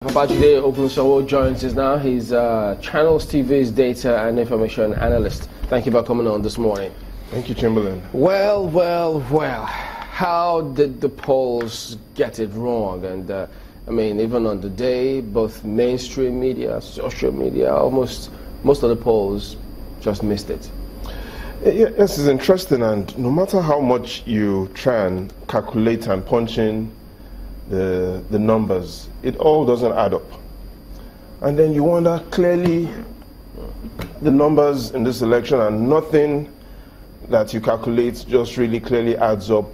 Babajide Ogunsowo joins us now. He's Channels TV's data and information analyst. Thank you for coming on this morning. Thank you, Chamberlain. Well. How did the polls get it wrong? And I mean, even on the day, both mainstream media, social media, almost most of the polls just missed it. Yes, it's interesting, and no matter how much you try and calculate and punch in the numbers, it all doesn't add up. And then you wonder, clearly the numbers in this election and nothing that you calculate just really clearly adds up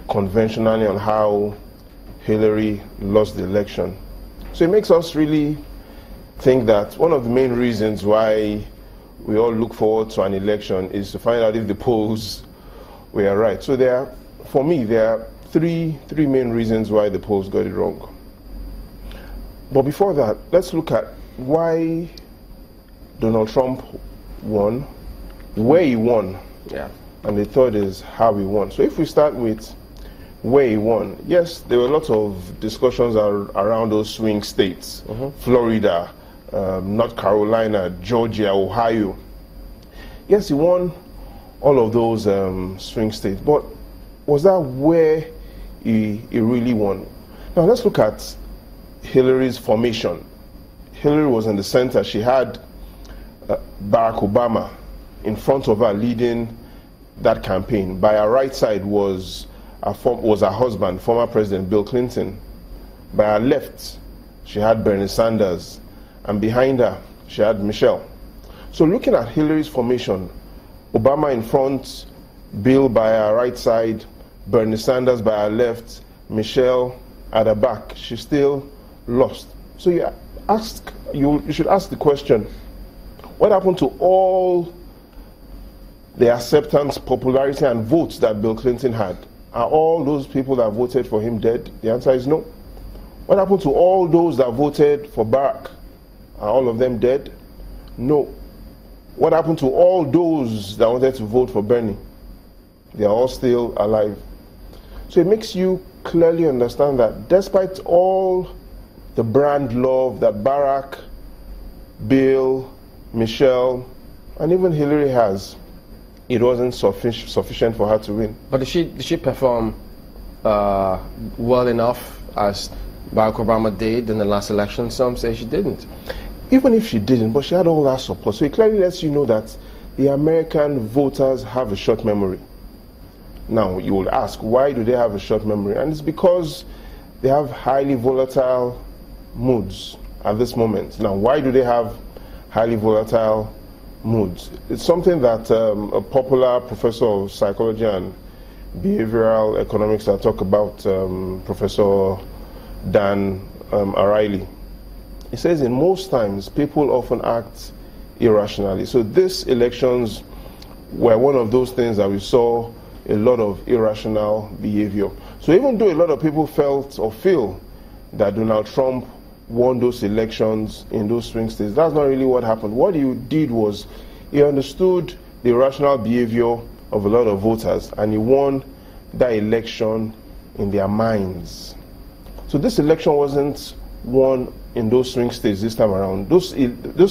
conventionally on how Hillary lost the election. So it makes us really think that one of the main reasons why we all look forward to an election is to find out if the polls were right. So for me, there are three main reasons why the polls got it wrong. But before that, let's look at why Donald Trump won, where he won, and the third is how he won. So if we start with where he won, yes, there were lots of discussions around those swing states, Florida, North Carolina, Georgia, Ohio. Yes, he won all of those swing states, but was that where he really won? Now let's look at Hillary's formation. Hillary was in the center. She had Barack Obama in front of her leading that campaign. By her right side was her husband, former President Bill Clinton. By her left, she had Bernie Sanders. And behind her, she had Michelle. So looking at Hillary's formation, Obama in front, Bill by her right side, Bernie Sanders by her left, Michelle at her back, she still lost. So you should ask the question, what happened to all the acceptance, popularity, and votes that Bill Clinton had? Are all those people that voted for him dead? The answer is no. What happened to all those that voted for Barack? Are all of them dead? No. What happened to all those that wanted to vote for Bernie? They are all still alive. So it makes you clearly understand that despite all the brand love that Barack, Bill, Michelle, and even Hillary has, it wasn't sufficient for her to win. But did she perform well enough as Barack Obama did in the last election? Some say she didn't. Even if she didn't, but she had all that support. So it clearly lets you know that the American voters have a short memory. Now, you will ask, why do they have a short memory? And it's because they have highly volatile moods at this moment. Now, why do they have highly volatile moods? It's something that a popular professor of psychology and behavioral economics I talk about, Professor Dan Ariely. He says in most times, people often act irrationally. So these elections were one of those things that we saw a lot of irrational behavior. So even though a lot of people felt or feel that Donald Trump won those elections in those swing states, that's not really what happened. What he did was he understood the irrational behavior of a lot of voters and he won that election in their minds. So this election wasn't won in those swing states this time around. Those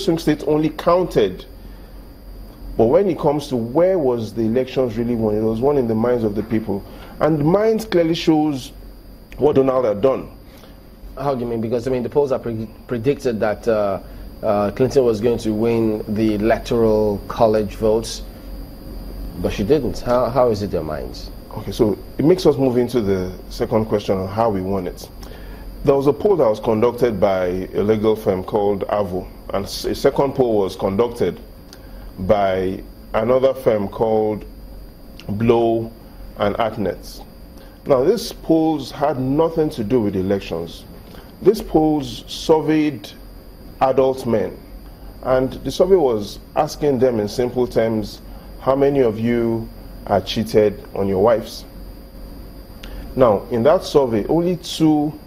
swing states only counted. But when it comes to where was the elections really won, it was won in the minds of the people. And the minds clearly shows what Donald had done. How do you mean? Because, I mean, the polls have predicted that Clinton was going to win the electoral college votes, but she didn't. How is it their minds? Okay, so it makes us move into the second question on how we won it. There was a poll that was conducted by a legal firm called Avo, and a second poll was conducted by another firm called Blow and Artnet. Now, these polls had nothing to do with elections. These polls surveyed adult men, and the survey was asking them in simple terms, how many of you are cheated on your wives? Now, in that survey, only 2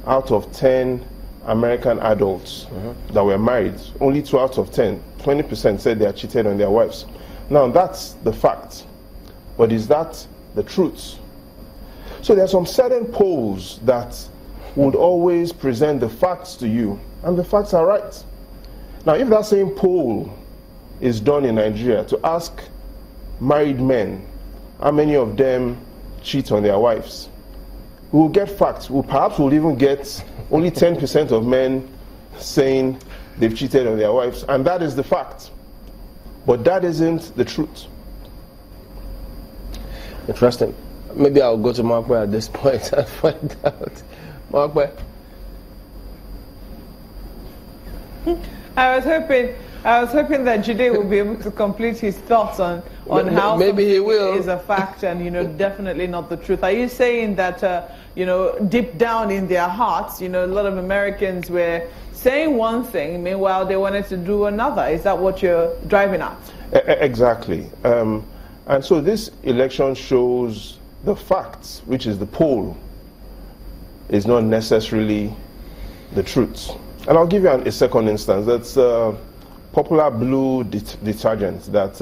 out of 10 American adults that were married, only 2 out of 10, 20% said they are cheated on their wives. Now, that's the fact, but is that the truth? So there are some certain polls that would always present the facts to you, and the facts are right. Now, if that same poll is done in Nigeria to ask married men how many of them cheat on their wives, we will get facts. Perhaps we'll even get only 10% of men saying they've cheated on their wives, and that is the fact. But that isn't the truth. Interesting. Maybe I'll go to Markwe at this point and find out. Markwe? I was hoping that Jide would be able to complete his thoughts on how maybe he will. Is a fact and definitely not the truth. Are you saying that deep down in their hearts, a lot of Americans were saying one thing, meanwhile they wanted to do another? Is that what you're driving at? Exactly. And so this election shows the facts, which is the poll, is not necessarily the truth. And I'll give you a second instance. That's Popular Blue detergent that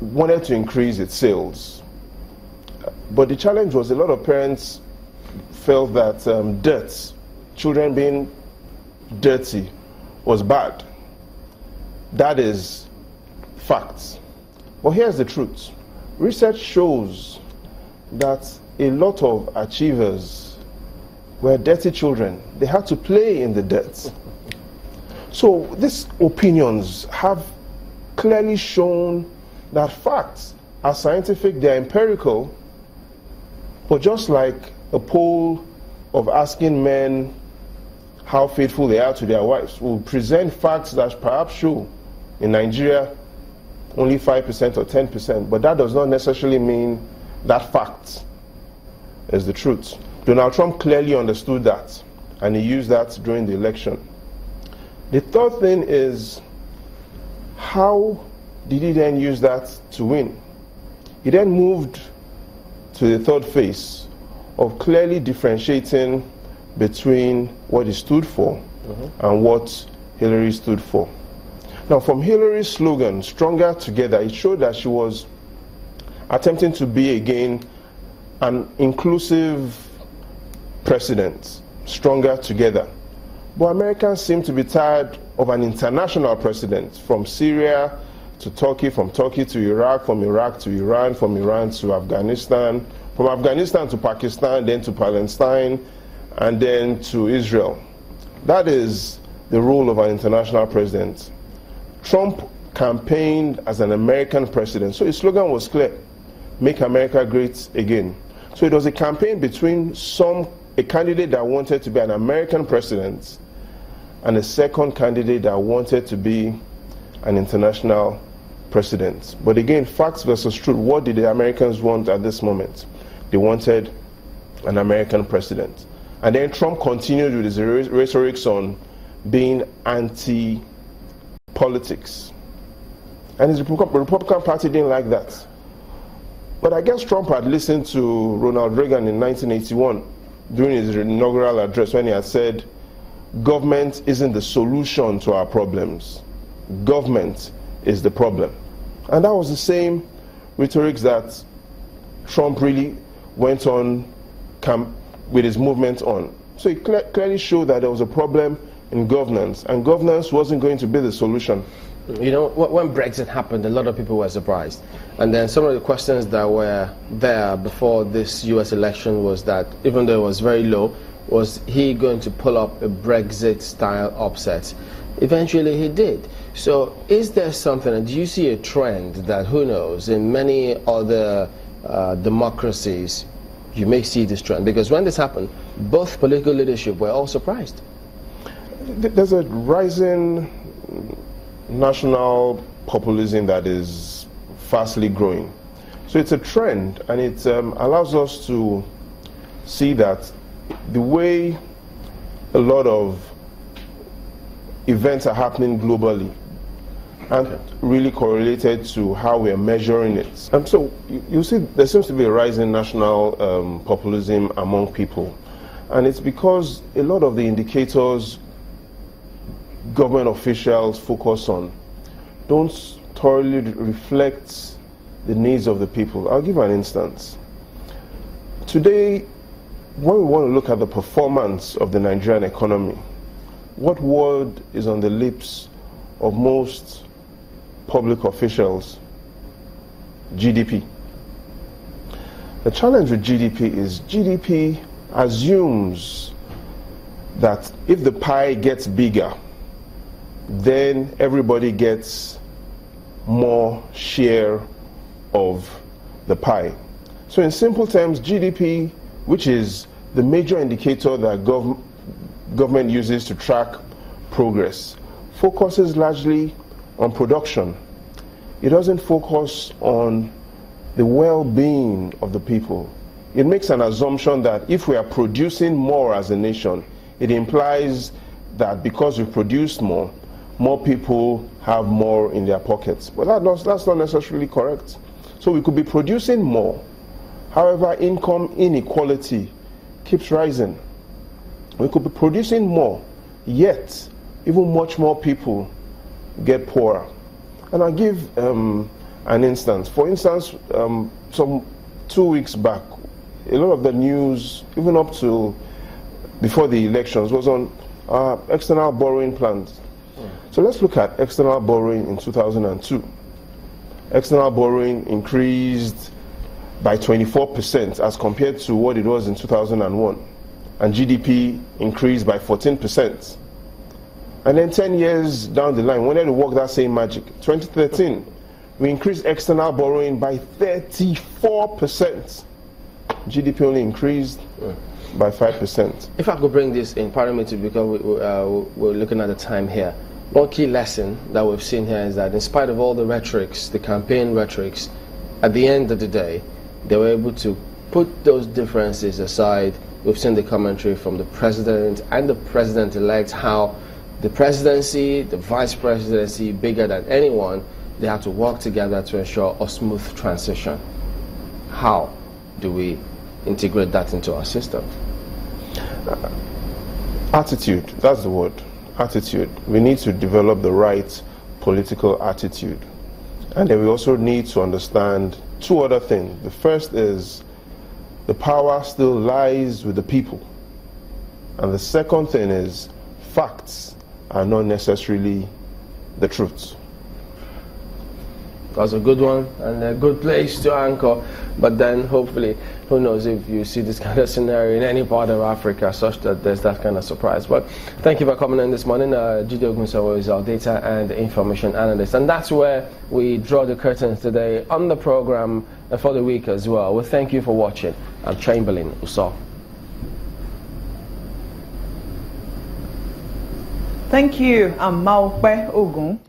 wanted to increase its sales. But the challenge was a lot of parents felt that dirt, children being dirty, was bad. That is facts. Well, here's the truth. Research shows that a lot of achievers were dirty children. They had to play in the dirt. So these opinions have clearly shown that facts are scientific, they're empirical, but just like a poll of asking men how faithful they are to their wives will present facts that perhaps show in Nigeria only 5% or 10%, but that does not necessarily mean that fact is the truth. Donald Trump clearly understood that, and he used that during the election. The third thing is, how did he then use that to win? He then moved to the third phase of clearly differentiating between what he stood for and what Hillary stood for. Now, from Hillary's slogan, "Stronger Together," it showed that she was attempting to be again an inclusive president, stronger together. But Americans seem to be tired of an international president, from Syria to Turkey, from Turkey to Iraq, from Iraq to Iran, from Iran to Afghanistan, from Afghanistan to Pakistan, then to Palestine, and then to Israel. That is the role of an international president. Trump campaigned as an American president, so his slogan was clear: "Make America Great Again." So it was a campaign between a candidate that wanted to be an American president and a second candidate that wanted to be an international president. But again, facts versus truth. What did the Americans want at this moment? They wanted an American president. And then Trump continued with his rhetorics on being anti-politics. And his Republican Party didn't like that. But I guess Trump had listened to Ronald Reagan in 1981 during his inaugural address, when he had said, "Government isn't the solution to our problems. Government is the problem." And that was the same rhetoric that Trump really went on with his movement on. So it clearly showed that there was a problem in governance, and governance wasn't going to be the solution. When Brexit happened, a lot of people were surprised. And then some of the questions that were there before this US election was that, even though it was very low, was he going to pull up a Brexit-style upset? Eventually he did. So is there something, and do you see a trend that, who knows, in many other democracies, you may see this trend? Because when this happened, both political leadership were all surprised. There's a rising national populism that is fastly growing. So it's a trend, and it allows us to see that the way a lot of events are happening globally aren't really correlated to how we are measuring it. And so you see there seems to be a rise in national populism among people. And it's because a lot of the indicators government officials focus on don't thoroughly reflect the needs of the people. I'll give an instance. Today, when we want to look at the performance of the Nigerian economy, what word is on the lips of most public officials? GDP. The challenge with GDP is GDP assumes that if the pie gets bigger, then everybody gets more share of the pie. So in simple terms, GDP, which is the major indicator that government uses to track progress, focuses largely on production. It doesn't focus on the well-being of the people. It makes an assumption that if we are producing more as a nation, it implies that because we produce more people have more in their pockets. But that's not necessarily correct. So we could be producing more. However, income inequality keeps rising. We could be producing more, yet even much more people get poorer. And I'll give an instance. For instance, some 2 weeks back, a lot of the news, even up to before the elections, was on external borrowing plans. So let's look at external borrowing in 2002. External borrowing increased by 24% as compared to what it was in 2001. And GDP increased by 14%. And then 10 years down the line, we wanted to work that same magic. 2013, we increased external borrowing by 34%. GDP only increased by 5%. If I could bring this in, pardon me, because we're looking at the time here. One key lesson that we've seen here is that in spite of all the rhetorics, the campaign rhetorics, at the end of the day, they were able to put those differences aside. We've seen the commentary from the president and the president-elect, how the presidency, the vice presidency, bigger than anyone, they have to work together to ensure a smooth transition. How do we integrate that into our system? Attitude, that's the word. Attitude. We need to develop the right political attitude. And then we also need to understand two other things. The first is the power still lies with the people. And the second thing is facts are not necessarily the truth. That's a good one and a good place to anchor. But then hopefully, who knows if you see this kind of scenario in any part of Africa, such that there's that kind of surprise. But thank you for coming in this morning. Jide Ogunsawo is our data and information analyst. And that's where we draw the curtains today on the program for the week as well. Well, thank you for watching. I'm Chamberlain Uso. Thank you. I'm Maupe Ogun.